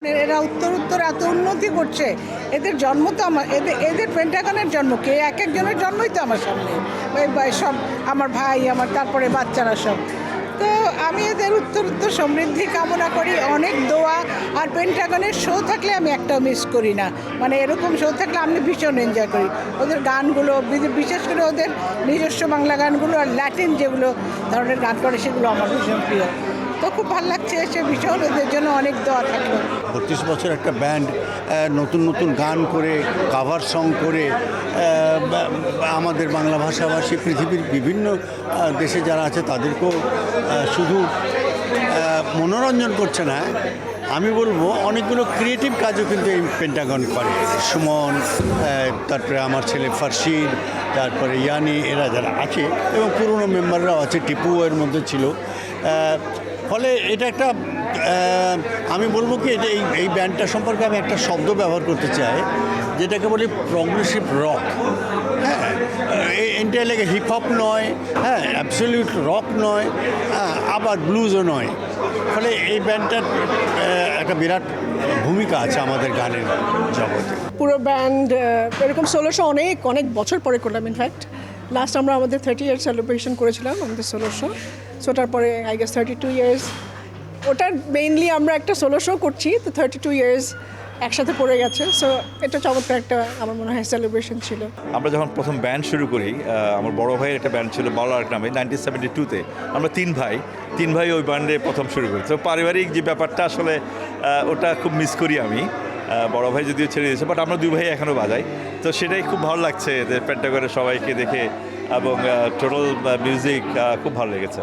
এরা উত্তর এত উন্নতি করছে, এদের জন্ম তো আমার, এদের পেন্টাগনের জন্ম কে, এক একজনের জন্মই তো আমার সামনে, সব আমার ভাই, আমার তারপরে বাচ্চারা সব। তো আমি এদের উত্তর সমৃদ্ধি কামনা করি, অনেক দোয়া। আর পেন্টাগনের শো থাকলে আমি একটাও মিস করি না, মানে এরকম শো থাকলে আমি ভীষণ এনজয় করি। ওদের গানগুলো, বিশেষ করে ওদের নিজস্ব বাংলা গানগুলো আর ল্যাটিন যেগুলো ধরনের গান করে সেগুলো আমার ভীষণ প্রিয়। তো খুব ভালো লাগছে এসে, ভীষণ ওদের জন্য অনেক দোয়া থাকলো। ৩২ বছর একটা ব্যান্ড নতুন নতুন গান করে, কাভার সং করে আমাদের বাংলা ভাষাভাষী পৃথিবীর বিভিন্ন দেশে যারা আছে তাদেরকেও শুধু মনোরঞ্জন করছে না, আমি বলবো অনেকগুলো ক্রিয়েটিভ কাজও কিন্তু এই পেন্টাগন করে। সুমন, তারপরে আমার ছেলে ফারশিদ, তারপরে ইয়ানি, এরা যারা আছে এবং পুরনো মেম্বাররাও আছে, টিপু এর মধ্যে ছিল। ফলে এটা একটা, আমি বলবো কি এটা এই ব্যান্ডটা সম্পর্কে আমি একটা শব্দ ব্যবহার করতে চাই, যেটাকে বলি প্রগ্রেসিভ রক। হ্যাঁ, এটা লেগে হিপহপ নয়, হ্যাঁ, অ্যাবসলিউট রক নয়, আবার ব্লুজও নয়। ফলে এই ব্যান্ডটার একটা বিরাট ভূমিকা আছে আমাদের গানের জগতে। পুরো ব্যান্ড এরকম সোলো শো অনেক বছর পরে করলাম। ইনফ্যাক্ট লাস্ট আমরা আমাদের 30 ইয়ার সেলিব্রেশন করেছিলাম আমাদের সোলো শো। ওটার পরে আই গেস 32 ইয়ার্স, ওটার মেইনলি আমরা একটা সোলো শো করছি, তো 32 ইয়ার্স একসাথে পড়ে গেছে। সো এটা চমৎকার একটা, আমার মনে হয়, সেলিব্রেশন ছিল। আমরা যখন প্রথম ব্যান্ড শুরু করি, আমার বড় ভাইয়ের একটা ব্যান্ড ছিল বাউলার নামে, 1972-তে। আমরা তিন ভাই ওই ব্যান্ডে প্রথম শুরু করি। তো পারিবারিক যে ব্যাপারটা আসলে ওটা খুব মিস করি আমি। বড় ভাই যদিও ছেড়ে দিয়েছে, বাট আমরা দুই ভাই এখনও বাজাই। তো সেটাই খুব ভালো লাগছে যে পেন্টাগনের সবাইকে দেখে, এবং টোটাল মিউজিক খুব ভালো লেগেছে।